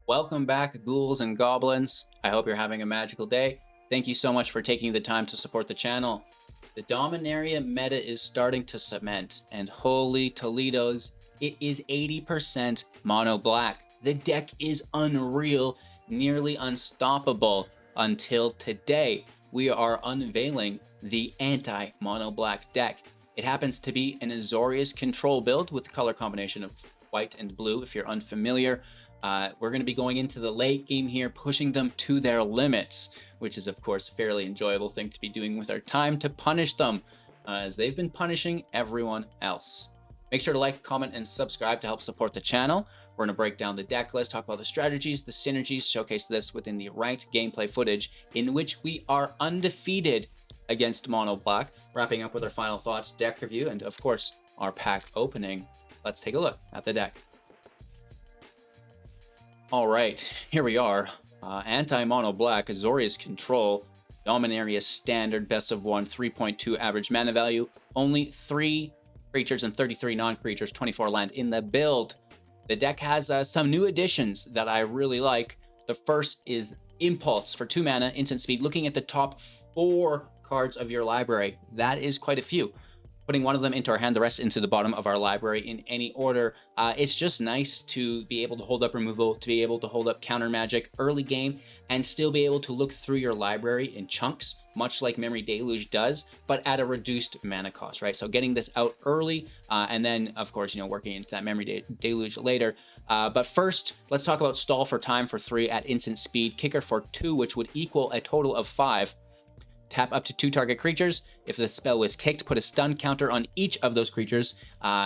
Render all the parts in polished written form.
Welcome back, ghouls and goblins. I hope you're having a magical day. Thank you so much for taking the time to support the channel. The Dominaria meta is starting to cement, and holy Toledo's, it is 80% mono black. The deck is unreal, nearly unstoppable until today. We are unveiling the anti-mono black deck. It happens to be an Azorious control build with the color combination of white and blue, if you're unfamiliar. We're going to be going into the late game here, pushing them to their limits, which is, of course, a fairly enjoyable thing to be doing with our time to punish them, as they've been punishing everyone else. Make sure to like, comment, and subscribe to help support the channel. We're going to break down the deck list, talk about the strategies, the synergies, showcase this within the ranked gameplay footage, in which we are undefeated against Mono Black, wrapping up with our final thoughts, deck review, and, of course, our pack opening. Let's take a look at the deck. All right, here we are. Anti-mono black, Azorious control, Dominaria standard, best of 1, 3.2 average mana value, only 3 creatures and 33 non-creatures, 24 land in the build. The deck has some new additions that I really like. The first is Impulse for 2 mana, instant speed. Looking at the top 4 cards of your library, that is quite a few. Putting one of them into our hand, the rest into the bottom of our library in any order. It's just nice to be able to hold up removal, to be able to hold up counter magic early game, and still be able to look through your library in chunks, much like Memory Deluge does, but at a reduced mana cost, right? So getting this out early, and then, of course, working into that Memory Deluge later. But first, let's talk about Stall for Time for 3 at instant speed, Kicker for 2, which would equal a total of 5. Tap up to 2 target creatures. If the spell was kicked, put a stun counter on each of those creatures,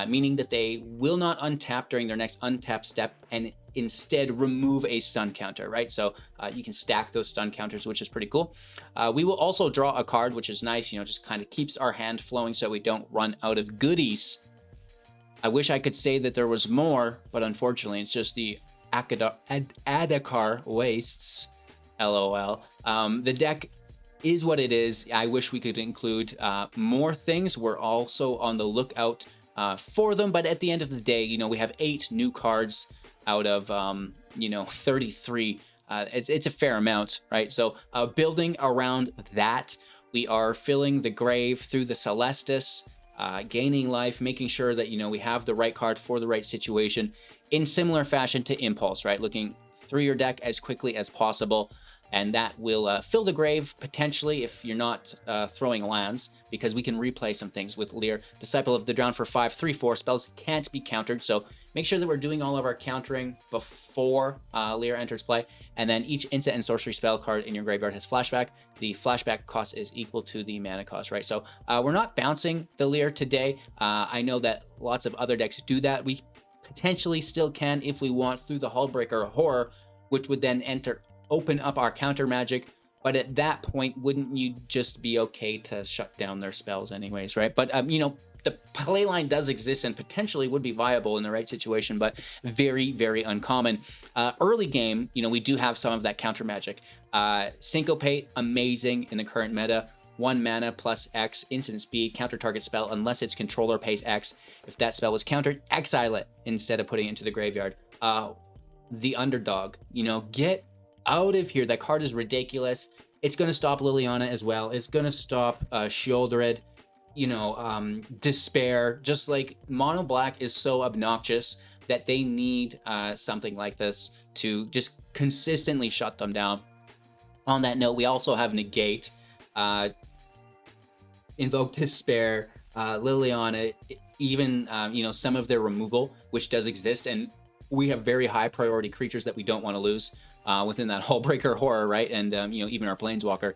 meaning that they will not untap during their next untap step and instead remove a stun counter, right? So you can stack those stun counters, which is pretty cool. We will also draw a card, which is nice, just kind of keeps our hand flowing so we don't run out of goodies. I wish I could say that there was more, but unfortunately, it's just the Adakar Wastes, LOL. The deck is what it is. I wish we could include more things. We're also on the lookout for them, but at the end of the day, we have 8 new cards out of 33. It's a fair amount, right? So building around that, we are filling the grave through the Celestis, gaining life, making sure that we have the right card for the right situation in similar fashion to Impulse, right? Looking through your deck as quickly as possible. And that will fill the grave, potentially, if you're not throwing lands, because we can replay some things with Lear. Disciple of the Drowned for 5, 3/4. Spells can't be countered, so make sure that we're doing all of our countering before Lear enters play. And then each instant and sorcery spell card in your graveyard has flashback. The flashback cost is equal to the mana cost, right? So we're not bouncing the Lear today. I know that lots of other decks do that. We potentially still can if we want through the Hullbreaker Horror, which would then open up our counter magic, but at that point, wouldn't you just be okay to shut down their spells anyways, right? But the play line does exist and potentially would be viable in the right situation, but very, very uncommon. Early game, we do have some of that counter magic. Syncopate, amazing in the current meta. 1 mana plus X, instant speed, counter target spell unless its controller pays X. If that spell was countered, exile it instead of putting it into the graveyard. The Underdog, get out of here. That card is ridiculous. It's going to stop Liliana as well. It's going to stop Sheoldred, Despair. Just like Mono Black is so obnoxious that they need something like this to just consistently shut them down. On that note, we also have Negate, Invoke Despair, Liliana, even some of their removal, which does exist, and we have very high priority creatures that we don't want to lose within that Hullbreaker Horror, right? And even our Planeswalker.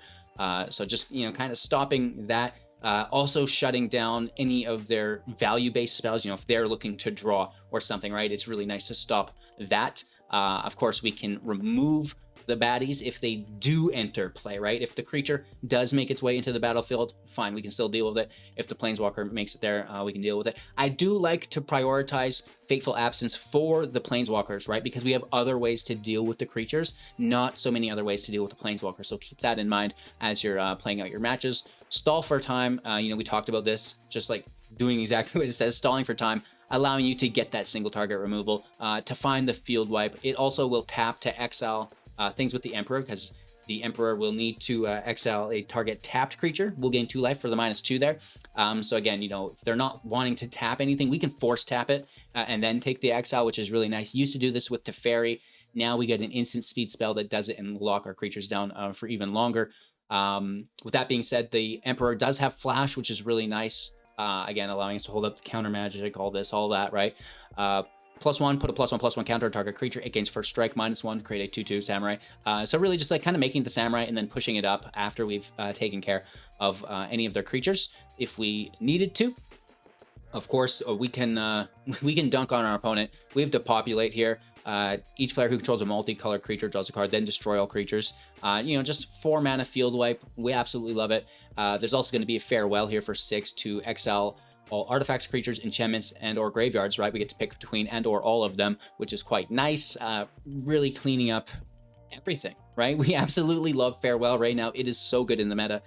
So just kind of stopping that. Also shutting down any of their value-based spells. If they're looking to draw or something, right? It's really nice to stop that. Of course, we can remove the baddies if they do enter play, right? If the creature does make its way into the battlefield, fine, we can still deal with it. If the Planeswalker makes it there, we can deal with it. I do like to prioritize Fateful Absence for the Planeswalkers, right? Because we have other ways to deal with the creatures, not so many other ways to deal with the Planeswalker. So keep that in mind as you're playing out your matches. Stall for Time, we talked about this, just like doing exactly what it says, stalling for time. allowing you to get that single target removal. To find the field wipe, it also will tap to exile things with the Emperor, because the Emperor will need to exile a target tapped creature. We'll gain 2 life for the -2 there. So again, you know, if they're not wanting to tap anything, we can force tap it and then take the exile, which is really nice. Used to do this with Teferi. Now we get an instant speed spell that does it and lock our creatures down for even longer. With that being said, the Emperor does have Flash, which is really nice. Again, allowing us to hold up the counter magic, all this, all that, right? +1, put a +1/+1 counter on target creature. It gains first strike, -1, create a 2/2 samurai. So really just like kind of making the samurai and then pushing it up after we've taken care of any of their creatures if we needed to. Of course, we can dunk on our opponent. We have to populate here. Each player who controls a multicolored creature draws a card, then destroy all creatures. You know, just 4 mana field wipe. We absolutely love it. There's also going to be a farewell here for 6 to exile all artifacts, creatures, enchantments, and or graveyards, right? We get to pick between and or all of them, which is quite nice. Really cleaning up everything, right? We absolutely love farewell right now. It is so good in the meta.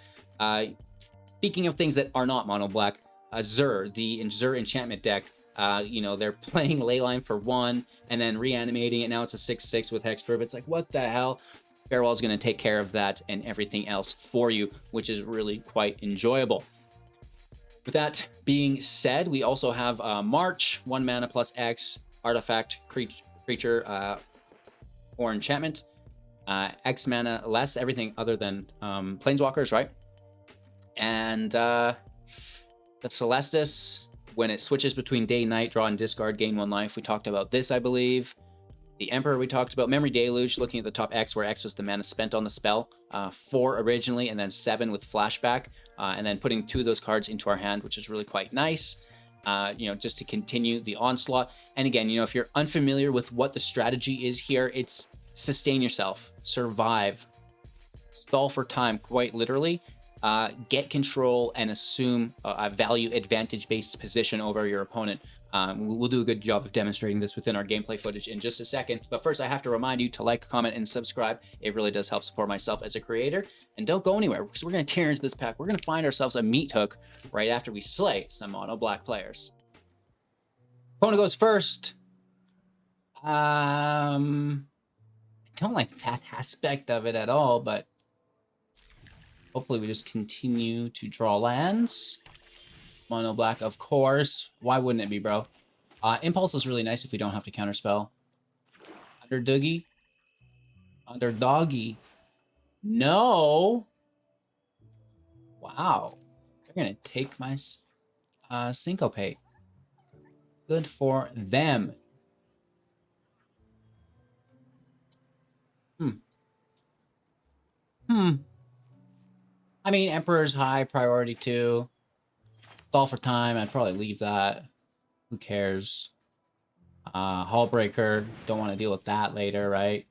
Speaking of things that are not mono black, Azur, the Azur enchantment deck, you know, they're playing Leyline for 1 and then reanimating it. Now it's a 6/6 with Hexproof. It's like, what the hell? Farewell is going to take care of that and everything else for you, which is really quite enjoyable. With that being said, we also have March, 1 mana plus X, artifact, creature, or enchantment, X mana less, everything other than planeswalkers, right? And the Celestis, when it switches between day and night, draw and discard, gain 1 life. We talked about this, I believe. The Emperor we talked about. Memory Deluge, looking at the top X, where X was the mana spent on the spell. 4 originally, and then 7 with flashback. And then putting 2 of those cards into our hand, which is really quite nice. You know, just to continue the onslaught. And again, you know, if you're unfamiliar with what the strategy is here, it's sustain yourself, survive, stall for time, quite literally. Get control and assume a value advantage-based position over your opponent. We'll do a good job of demonstrating this within our gameplay footage in just a second. But first, I have to remind you to like, comment, and subscribe. It really does help support myself as a creator. And don't go anywhere, because we're going to tear into this pack. We're going to find ourselves a meat hook right after we slay some mono black players. Opponent goes first. I don't like that aspect of it at all, but hopefully we just continue to draw lands. Mono black, of course. Why wouldn't it be, bro? Impulse is really nice if we don't have to counterspell. Underdoggy. Underdoggy. No. Wow. They're going to take my syncopate. Good for them. I mean, Emperor's high priority too. Stall for time, I'd probably leave that. Who cares? Hullbreaker, don't want to deal with that later, right?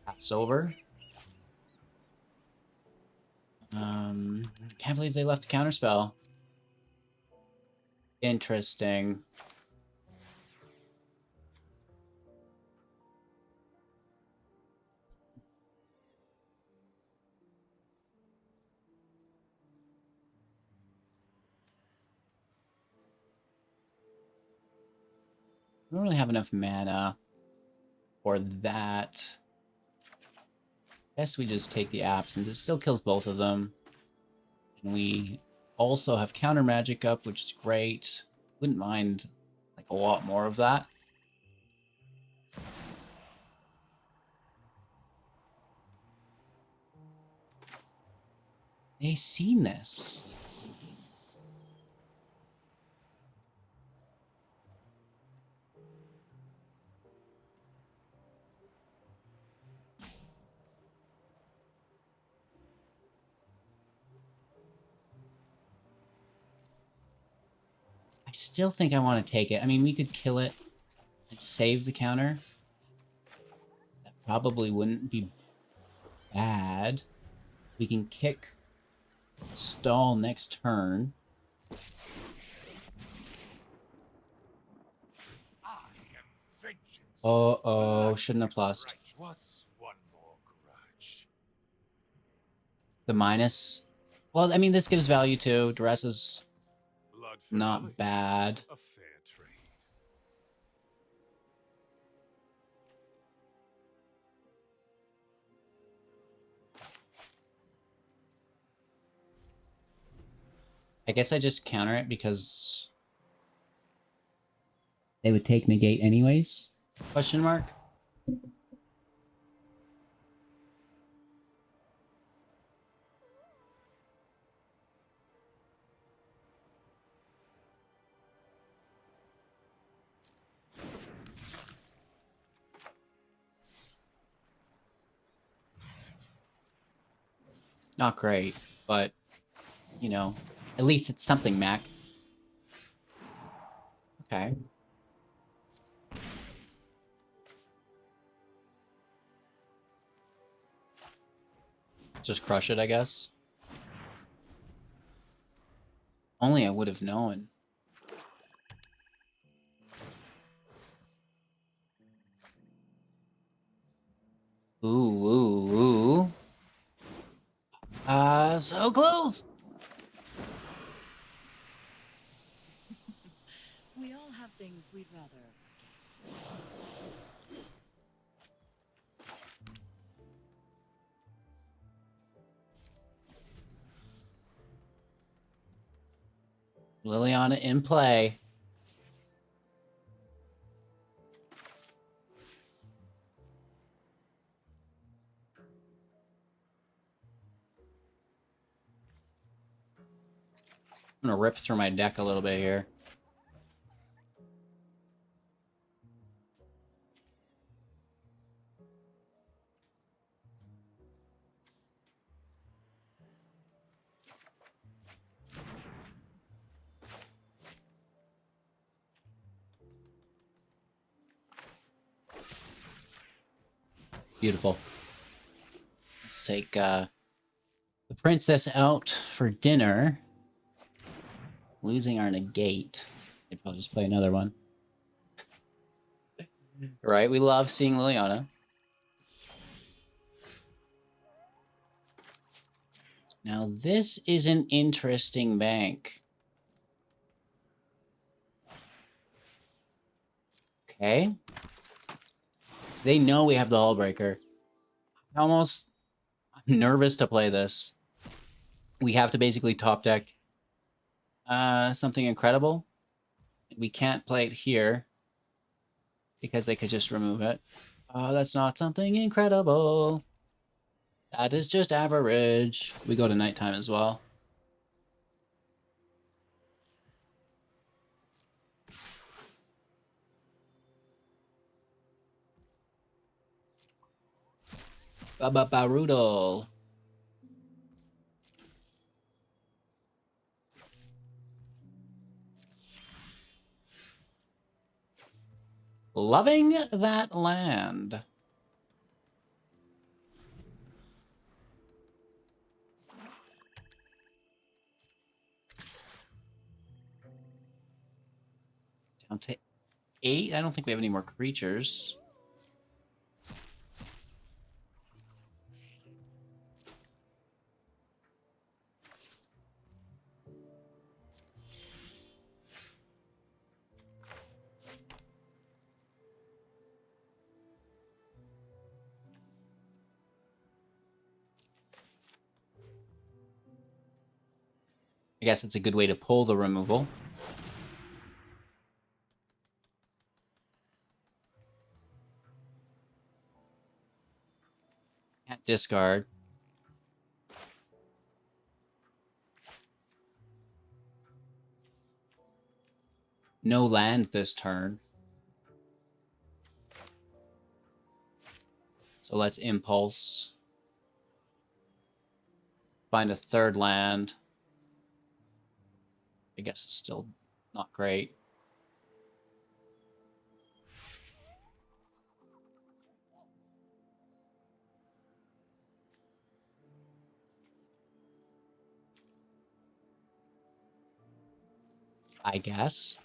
Pass over. Can't believe they left the counterspell. Interesting. I don't really have enough mana for that. Guess we just take the absence. It still kills both of them. And we also have counter magic up, which is great. Wouldn't mind like a lot more of that. They seen this. I still think I want to take it. I mean, we could kill it and save the counter. That probably wouldn't be bad. We can kick, stall next turn. Uh-oh, shouldn't have plussed. The minus. Well, I mean, this gives value too. Duress is Blood for not knowledge. bad. A fair trade. I guess I just counter it because they would take negate anyways? Question mark? Not great, but, you know, at least it's something, Mac. Okay. Just crush it, I guess. Only I would have known. Ooh, ooh, ooh. So close! We all have things we'd rather forget. Liliana in play. I'm gonna rip through my deck a little bit here. Beautiful. Let's take the princess out for dinner. Losing our negate. They probably just play another one. Right? We love seeing Liliana. Now this is an interesting bank. Okay. They know we have the Hullbreaker. I'm nervous to play this. We have to basically top deck something incredible. We can't play it here because they could just remove it. That's not something incredible. That is just average. We go to nighttime as well. Baroodle. Loving that land. Down to 8. I don't think we have any more creatures. I guess it's a good way to pull the removal. Can't discard. No land this turn. So let's impulse. Find a third land. I guess it's still not great. I guess.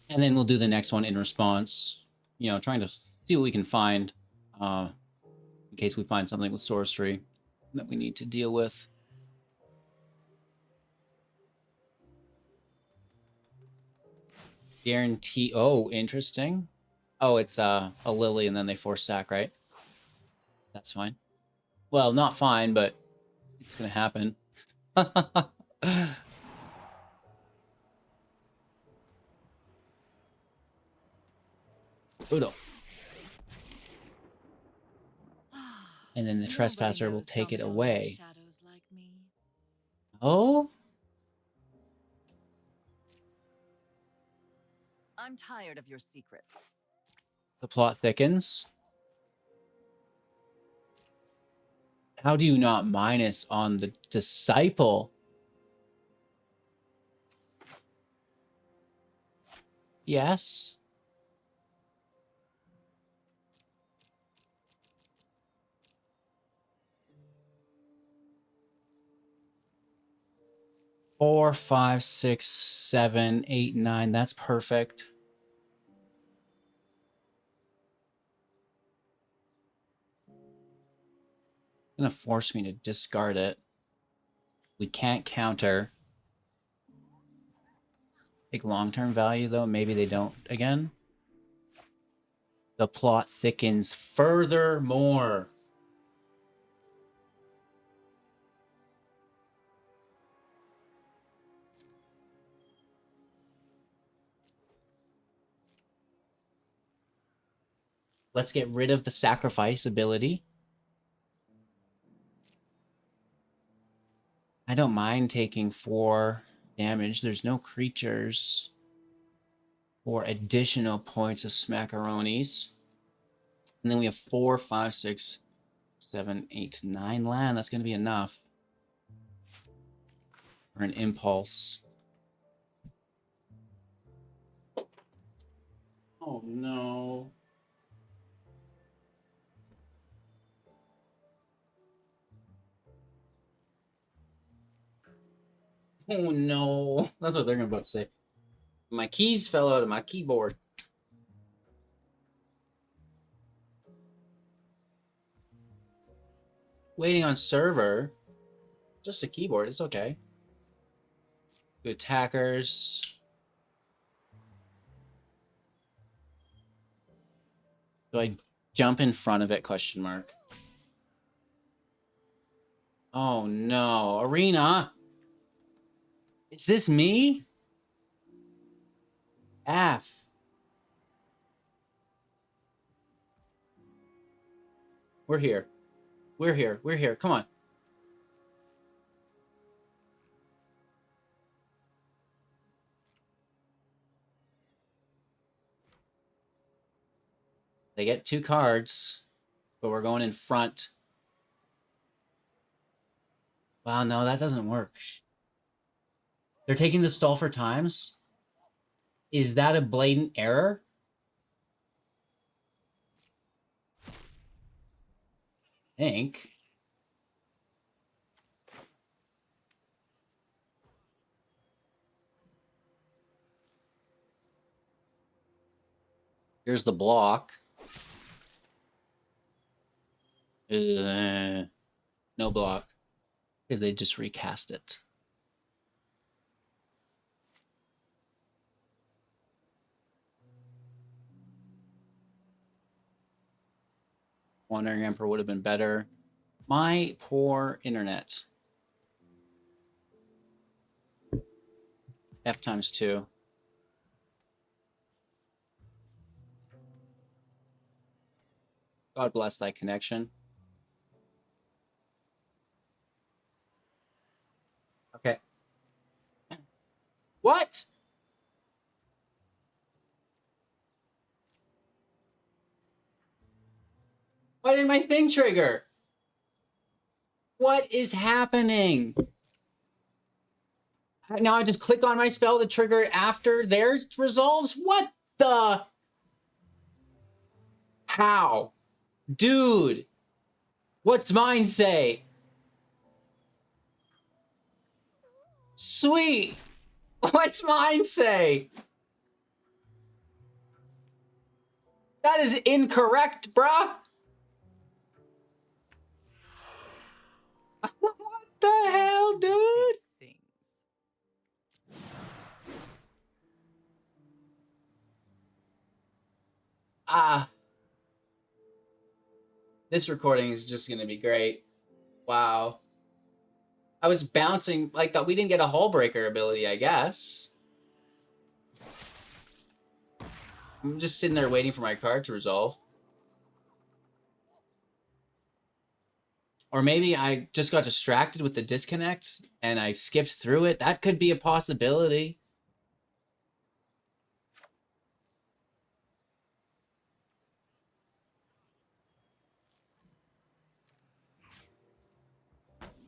And then we'll do the next one in response. You know, trying to see what we can find in case we find something with sorcery that we need to deal with. Guarantee. Oh, interesting. Oh, it's a lily and then they force sack, right? That's fine. Well, not fine, but it's going to happen. Udo. And then the Nobody trespasser will knows take it Dumbledore away. shadows like me. Oh? I'm tired of your secrets. The plot thickens. How do you not minus on the disciple? Yes. Four, five, six, seven, eight, nine. That's perfect. Gonna force me to discard it. We can't counter. Take long-term value though. Maybe they don't again. The plot thickens furthermore. Let's get rid of the sacrifice ability. I don't mind taking 4 damage. There's no creatures for additional points of smackaronis. And then we have 4, 5, 6, 7, 8, 9 land. That's going to be enough. Or an impulse. Oh no. Oh no. That's what they're about to say. My keys fell out of my keyboard. Waiting on server. Just a keyboard. It's okay. Good attackers. Do I jump in front of it? Question mark. Oh no. Arena. Is this me? F. We're here. We're here. We're here. Come on. They get 2 cards, but we're going in front. Wow, no, that doesn't work. They're taking the stall for times? Is that a blatant error? I think. Here's the block. No block. Because they just recast it. Wandering Emperor would have been better. My poor internet. F times 2. God bless thy connection. Okay. What? Why did my thing trigger? What is happening? Now I just click on my spell to trigger it after theirs resolves? What the? How? Dude. What's mine say? Sweet. What's mine say? That is incorrect, bruh. What the hell, dude? Things. Ah, this recording is just gonna be great. Wow. I was bouncing like that. We didn't get a hull breaker ability, I guess. I'm just sitting there waiting for my card to resolve. Or maybe I just got distracted with the disconnect and I skipped through it. That could be a possibility.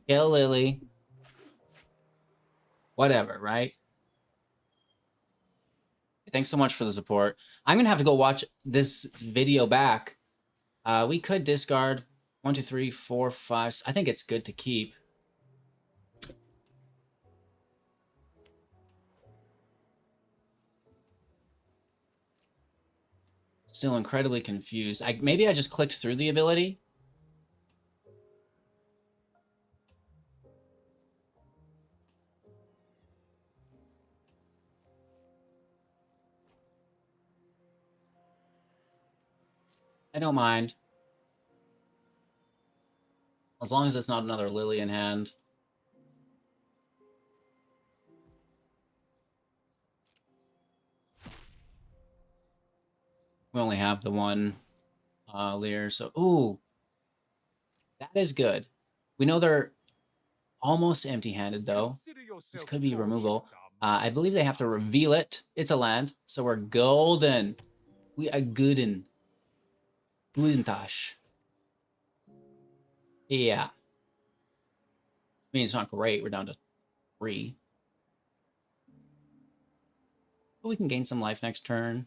Kill Lily. Whatever, right? Thanks so much for the support. I'm gonna have to go watch this video back. We could discard 1, 2, 3, 4, 5. I think it's good to keep. Still incredibly confused. Maybe I just clicked through the ability. I don't mind. As long as it's not another Lily in hand. We only have the one Lear, so ooh, that is good. We know they're almost empty-handed though. This could be removal. I believe they have to reveal it. It's a land, so we're golden. We are gooden. Goodentosh. Yeah. I mean, it's not great. We're down to 3. But we can gain some life next turn.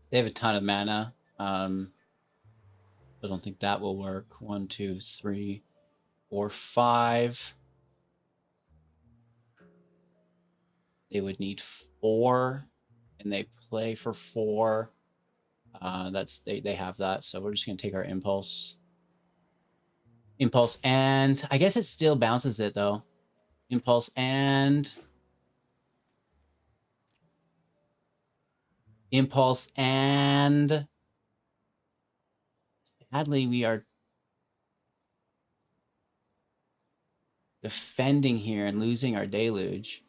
They have a ton of mana. I don't think that will work. 1, 2, 3, 4, 5. They would need 4, and they play for 4. They have that, so we're just gonna take our impulse. Impulse, and I guess it still bounces it though. Impulse and impulse and sadly we are defending here and losing our deluge.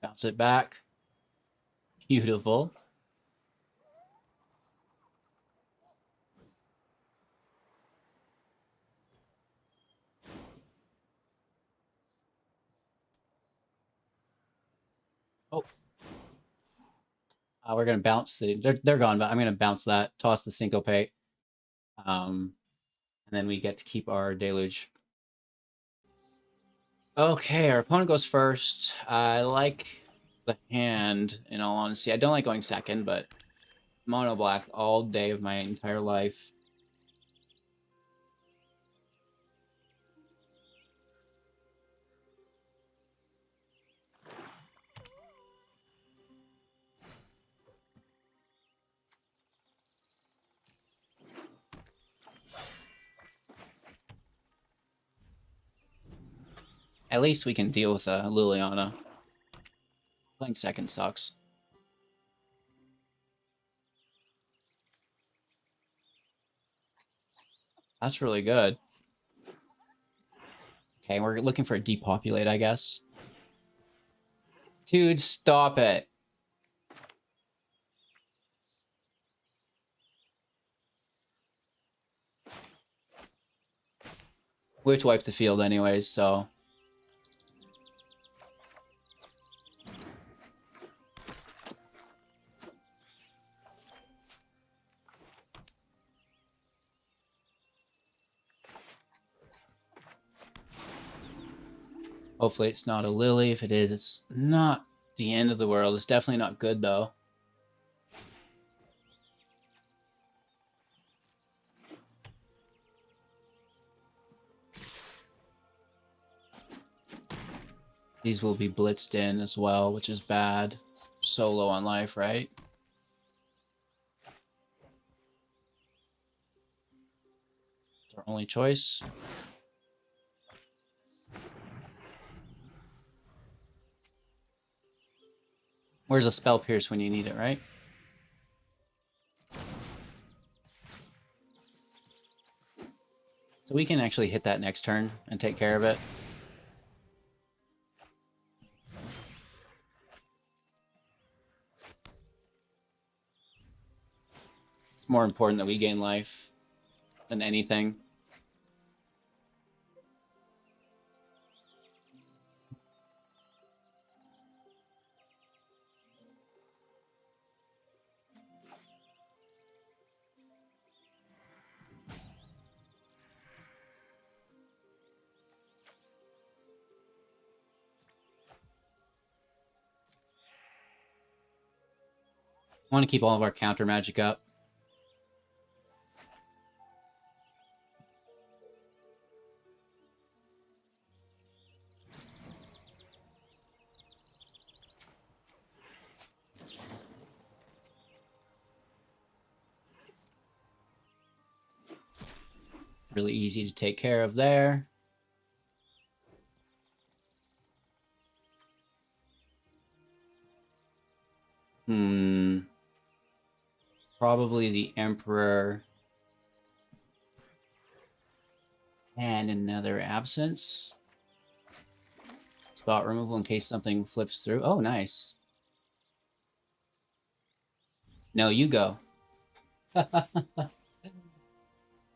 Bounce it back. Beautiful. Oh, we're gonna bounce they're gone, but I'm gonna bounce that, toss the syncopate, and then we get to keep our deluge. Okay, our opponent goes first. I like the hand, in all honesty. I don't like going second, but mono black all day of my entire life. At least we can deal with Liliana. Playing second sucks. That's really good. Okay, we're looking for a depopulate, I guess. Dude, stop it. We have to wipe the field anyways, so... Hopefully it's not a lily. If it is, it's not the end of the world. It's definitely not good, though. These will be blitzed in as well, which is bad. So low on life, right? It's our only choice. Where's a spell pierce when you need it, right? So we can actually hit that next turn and take care of it. It's more important that we gain life than anything. I want to keep all of our counter magic up. Really easy to take care of there. Probably the Emperor. And another absence. Spot removal in case something flips through. Oh, nice. No, you go.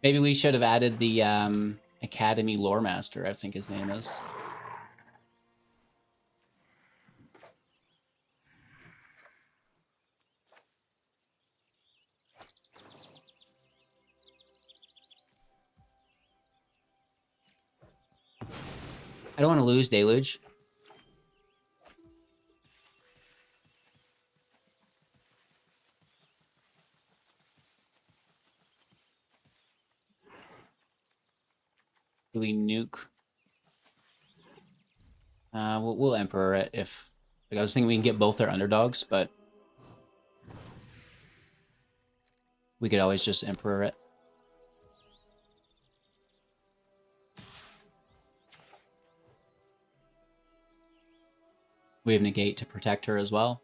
Maybe we should have added the Academy Lore Master, I think his name is. I don't want to lose Deluge. Do we nuke? We'll Emperor it if... Like, I was thinking we can get both their underdogs, but... We could always just Emperor it. We have Negate to protect her as well.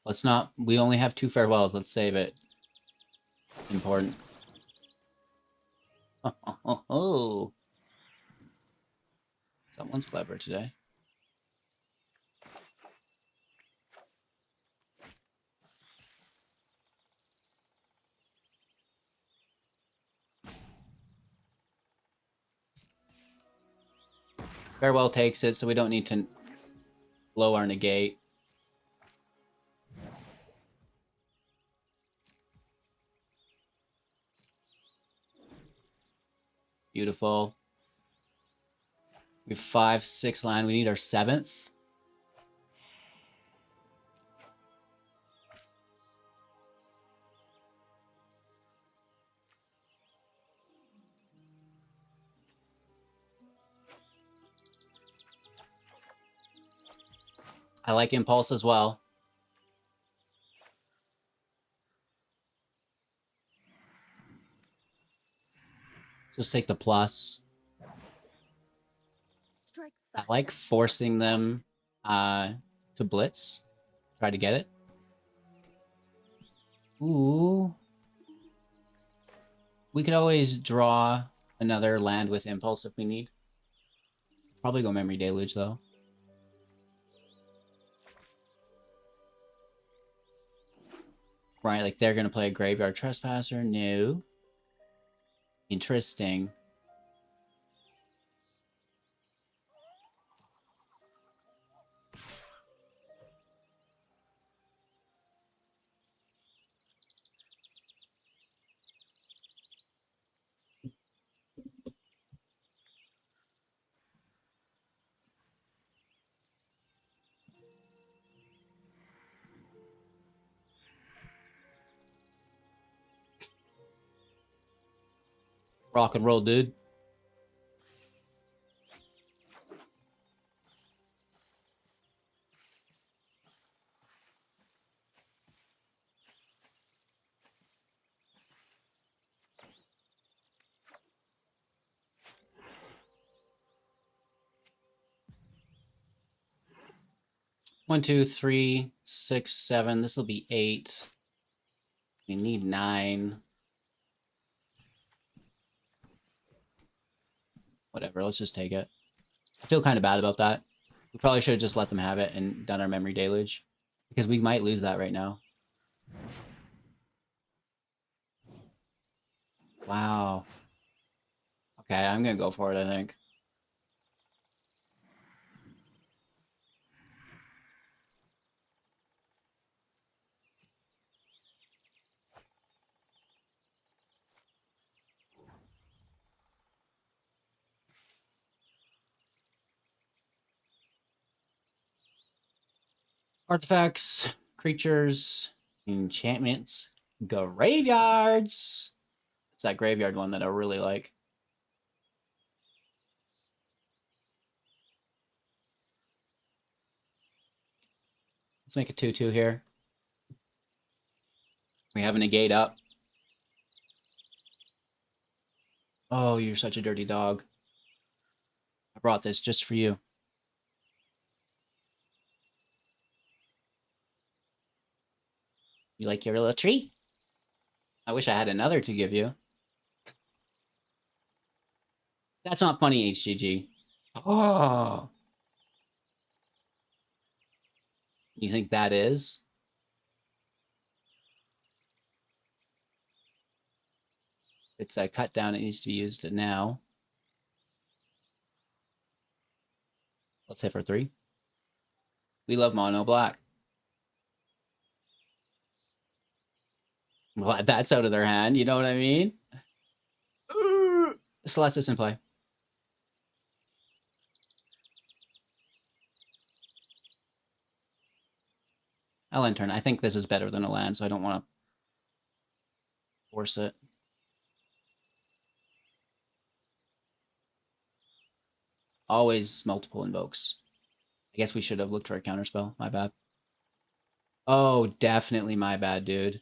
Let's not... We only have 2 farewells. Let's save it. Important. Oh. Someone's clever today. Farewell takes it, so we don't need to blow our negate. Beautiful. We have 5, 6 land. We need our 7th. I like Impulse as well. Just take the plus. Strike I like faster. forcing them to blitz. Try to get it. Ooh. We could always draw another land with impulse if we need. Probably go memory deluge though. Right, like they're gonna play a graveyard trespasser. No. Interesting. Rock and roll, dude. One, two, three, 6, 7. This will be 8. We need 9. Whatever, let's just take it. I feel kind of bad about that. We probably should have just let them have it and done our memory deluge. Because we might lose that right now. Wow. Okay, I'm gonna go for it, I think. Artifacts, creatures, enchantments, graveyards. It's that graveyard one that I really like. Let's make a 2/2 here. We have a negate up. Oh, you're such a dirty dog. I brought this just for you. You like your little treat? I wish I had another to give you. That's not funny, HGG. Oh. You think that is? It's a cut down. It needs to be used now. Let's hit for 3. We love mono black. I'm glad that's out of their hand. You know what I mean? Celestis in play. I'll end turn. I think this is better than a land, so I don't want to force it. Always multiple invokes. I guess we should have looked for a counterspell. My bad. Oh, definitely my bad, dude.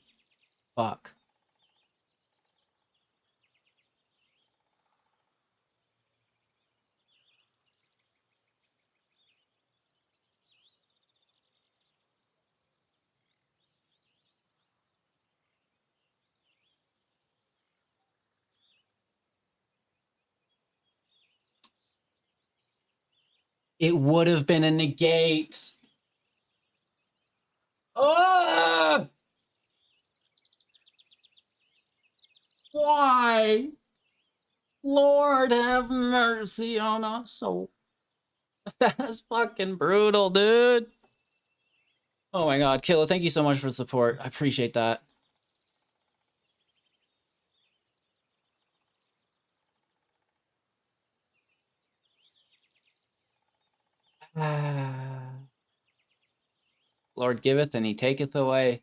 Fuck. It would have been a negate. Oh! Why? Lord have mercy on us soul. That's fucking brutal, dude. Oh my god, Killa, thank you so much for the support. I appreciate that. Lord giveth and he taketh away.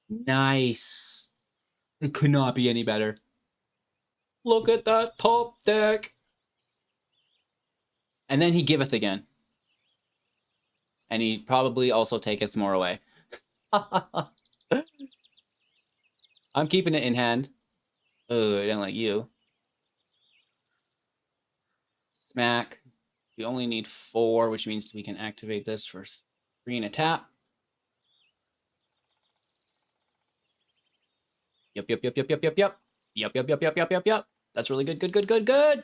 Nice. It could not be any better. Look at that top deck. And then he giveth again. And he probably also taketh more away. I'm keeping it in hand. Oh, I don't like you. Smack. We only need 4, which means we can activate this for 3 and a tap. Yep, yep, yep, yep, yep, yep, yep. Yep, yep, yep, yep, yep, yep, yep. That's really good, good, good, good, good.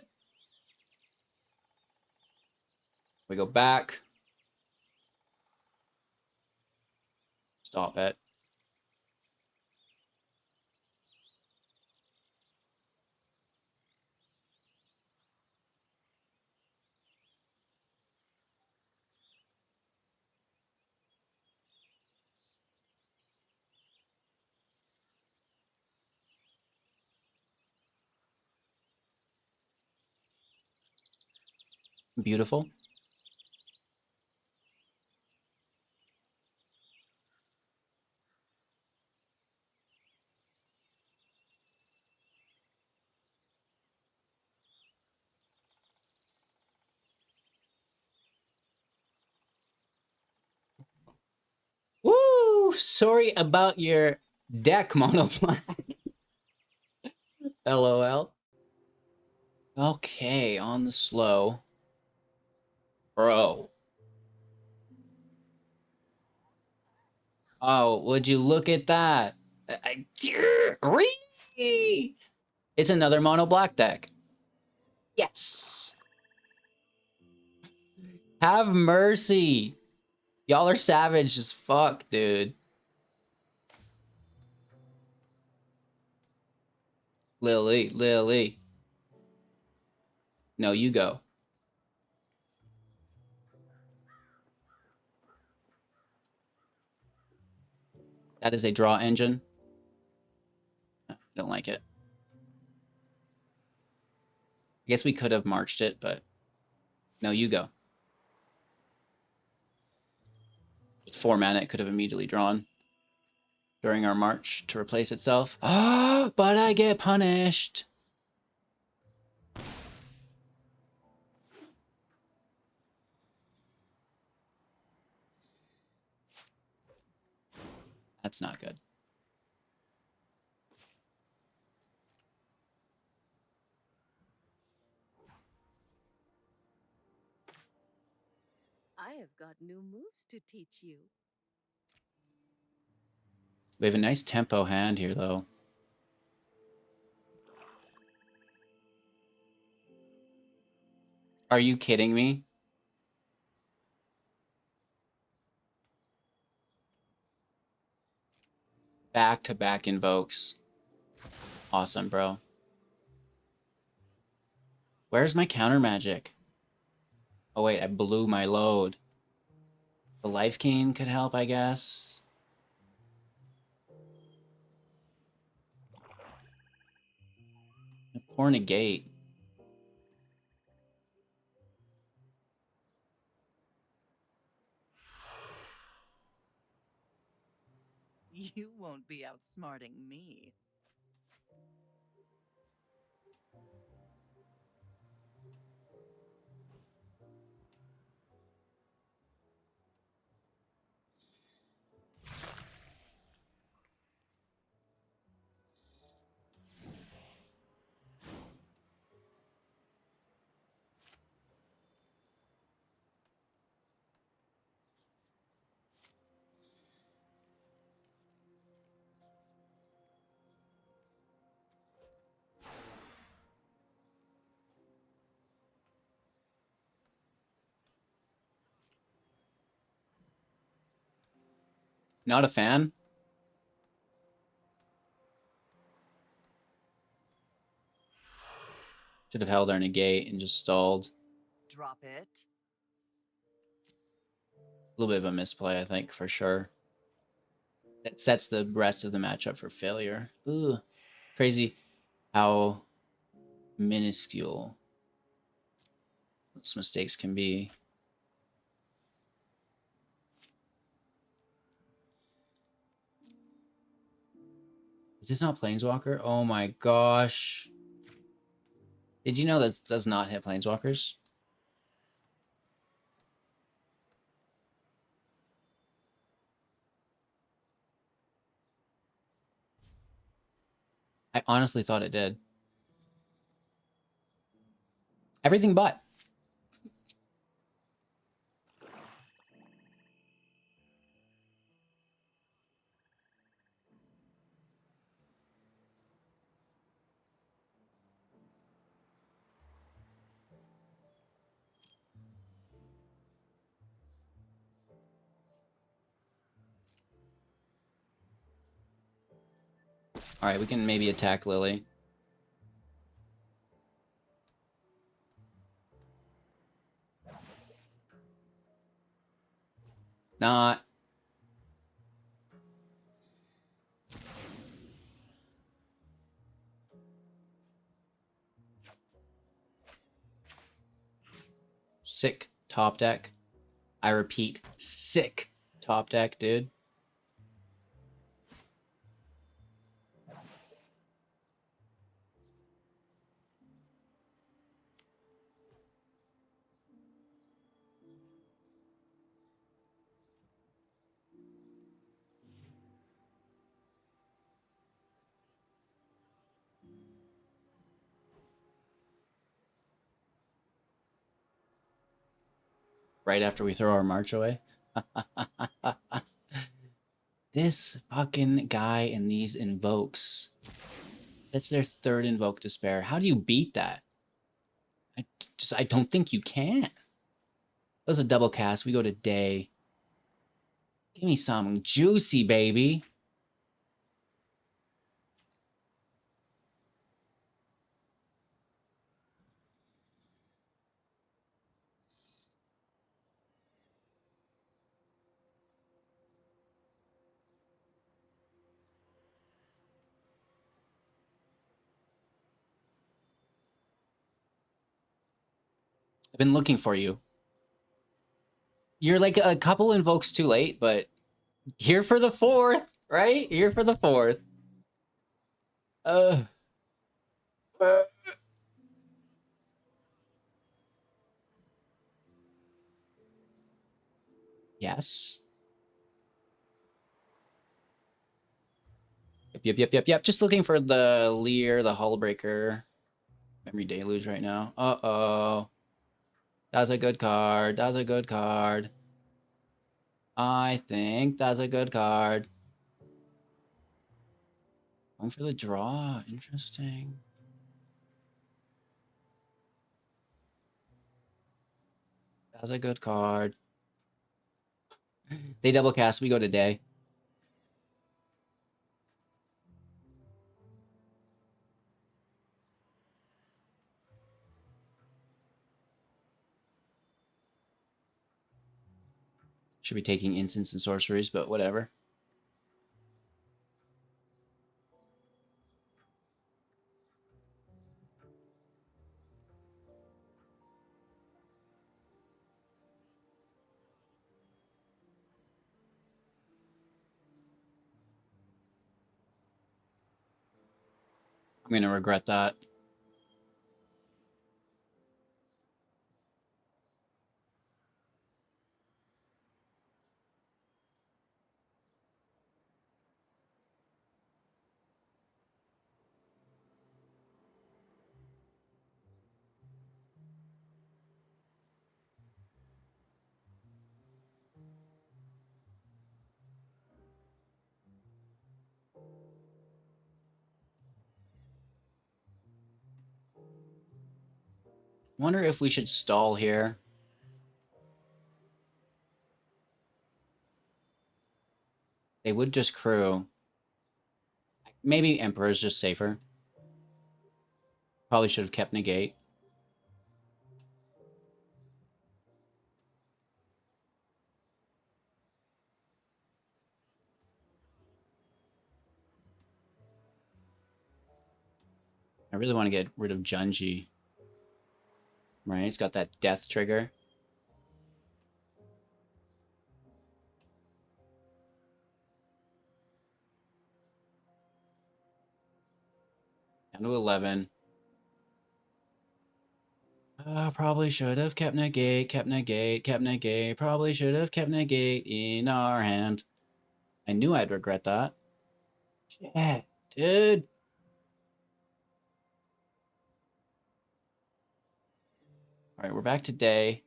We go back. Stop it. Beautiful. Woo! Sorry about your deck, Monoplan. LOL. Okay, on the slow. Bro. Oh, would you look at that? It's another mono black deck. Yes. Have mercy. Y'all are savage as fuck, dude. Lily, Lily. No, you go. That is a draw engine. Don't like it. I guess we could have marched it, but no, you go. With 4 mana, it could have immediately drawn during our march to replace itself. Ah, but I get punished. That's not good. I have got new moves to teach you. We have a nice tempo hand here, though. Are you kidding me? Back-to-back invokes. Awesome, bro. Where's my counter magic? Oh, wait, I blew my load. The Life Cane could help, I guess. Poor negate. You won't be outsmarting me. Not a fan. Should have held our negate and just stalled. Drop it. A little bit of a misplay, I think, for sure. That sets the rest of the matchup for failure. Ooh, crazy how minuscule those mistakes can be. Is this not Planeswalker? Oh my gosh. Did you know that does not hit Planeswalkers? I honestly thought it did. Everything but. All right, we can maybe attack Lily. Not. Sick top deck. I repeat, sick top deck, dude. Right after we throw our march away. This fucking guy and these invokes. That's their third invoke despair. How do you beat that? I don't think you can. That was a double cast. We go to day. Give me some juicy, baby. I've been looking for you. You're like a couple invokes too late, but here for the fourth, right? Here for the fourth. Uh, yes. Yep. Just looking for the Leer, the Hullbreaker. Memory Deluge right now. Uh-oh. That's a good card. That's a good card. I think that's a good card. Going for the draw. Interesting. That's a good card. They double cast. We go to day. Should be taking instants and sorceries, but whatever. I'm going to regret that. Wonder if we should stall here. They would just crew. Maybe Emperor's just safer. Probably should have kept negate. I really want to get rid of Junji. Right? It's got that death trigger. Down to 11. Probably should have kept negate. Probably should have kept negate in our hand. I knew I'd regret that. Shit, dude. All right, we're back to day.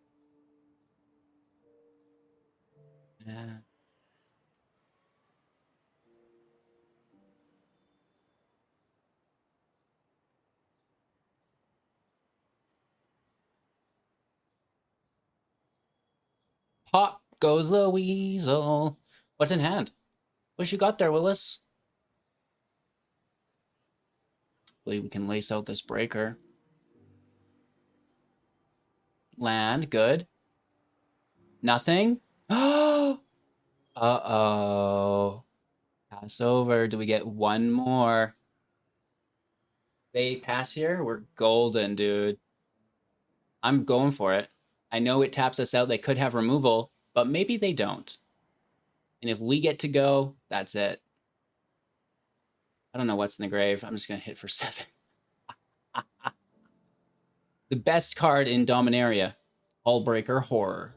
Yeah. Pop goes the weasel. What's in hand? What you got there, Willis? Hopefully we can lace out this breaker. Land, good. Nothing? Uh-oh. Pass over. Do we get one more? They pass here? We're golden, dude. I'm going for it. I know it taps us out. They could have removal, but maybe they don't. And if we get to go, that's it. I don't know what's in the grave. I'm just going to hit for 7. The best card in Dominaria. Hullbreaker Horror.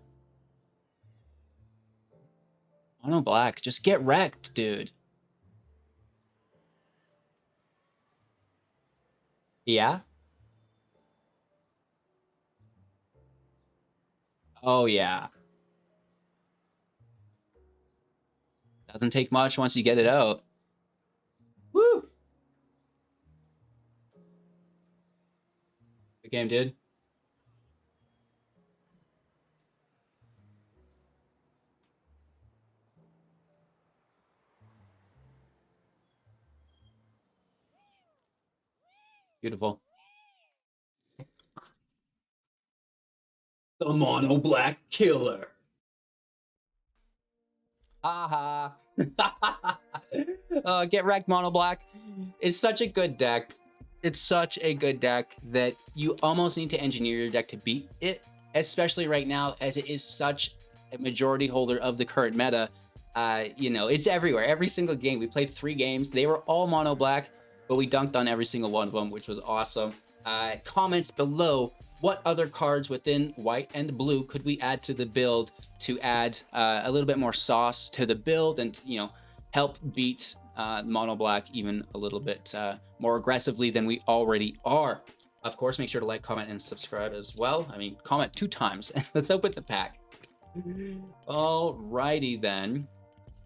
Mono black. Just get wrecked, dude. Yeah? Oh, yeah. Doesn't take much once you get it out. Woo! Good game, dude. Beautiful. The mono black killer. Haha. Get wrecked, mono black. Is such a good deck. It's such a good deck that you almost need to engineer your deck to beat it, especially right now as it is such a majority holder of the current meta. You know, it's everywhere. Every single game. We played 3 games. They were all mono black, but we dunked on every single one of them, which was awesome. Comments below, what other cards within white and blue could we add to the build to add a little bit more sauce to the build and, you know, help beat mono black even a little bit more aggressively than we already are. Of course, make sure to like, comment, and subscribe as well. I mean, comment 2 times. Let's open the pack. Alrighty then.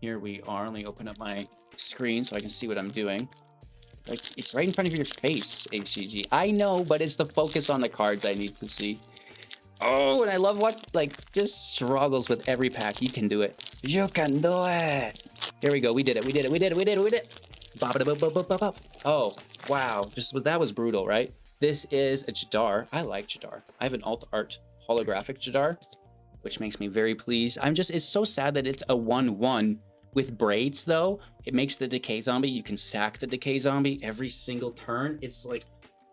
Here we are. Let me open up my screen so I can see what I'm doing. Like, it's right in front of your face, HGG. I know, but it's the focus on the cards I need to see. Oh, and I love what, like, just struggles with every pack. You can do it. You can do it. Here we go. We did it. We did it. We did it. We did it. We did it. Oh, wow. That was brutal, right? This is a Jadar. I like Jadar. I have an alt art holographic Jadar, which makes me very pleased. It's so sad that it's a 1/1 with braids though. It makes the decay zombie. You can sack the decay zombie every single turn. It's like,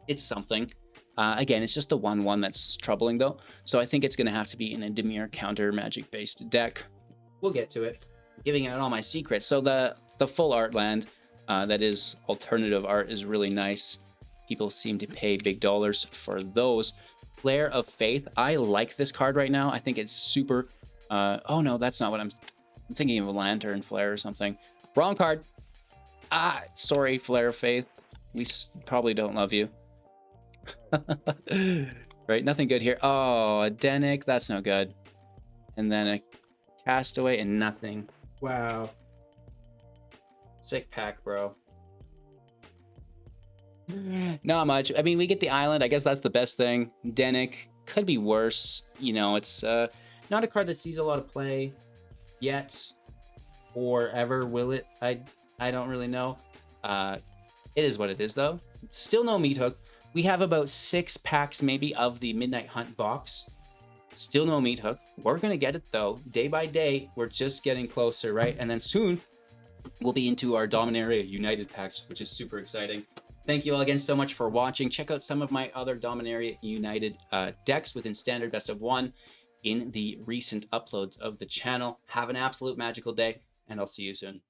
it's something. Again, it's just the 1/1 that's troubling though. So I think it's gonna have to be in a Dimir counter magic based deck. We'll get to it. Giving out all my secrets. So the full art land that is alternative art is really nice. People seem to pay big dollars for those. Flare of Faith. I like this card right now. I think it's super. Oh no, that's not what I'm thinking of. A Lantern Flare or something. Wrong card. Sorry, Flare of Faith. We probably don't love you. Right, nothing good here. Oh, a Denic. That's no good. And then a Castaway and nothing. Wow. Sick pack, bro. Not much. I mean, we get the island. I guess that's the best thing. Denic could be worse. You know, it's not a card that sees a lot of play yet or ever will it. I don't really know. It is what it is though. Still no meat hook. We have about 6 packs maybe of the Midnight Hunt box. Still no meat hook. We're gonna get it though. Day by day, we're just getting closer, right? And then soon we'll be into our Dominaria United packs, which is super exciting. Thank you all again so much for watching. Check out some of my other Dominaria United decks within Standard Best of 1 in the recent uploads of the channel. Have an absolute magical day, and I'll see you soon.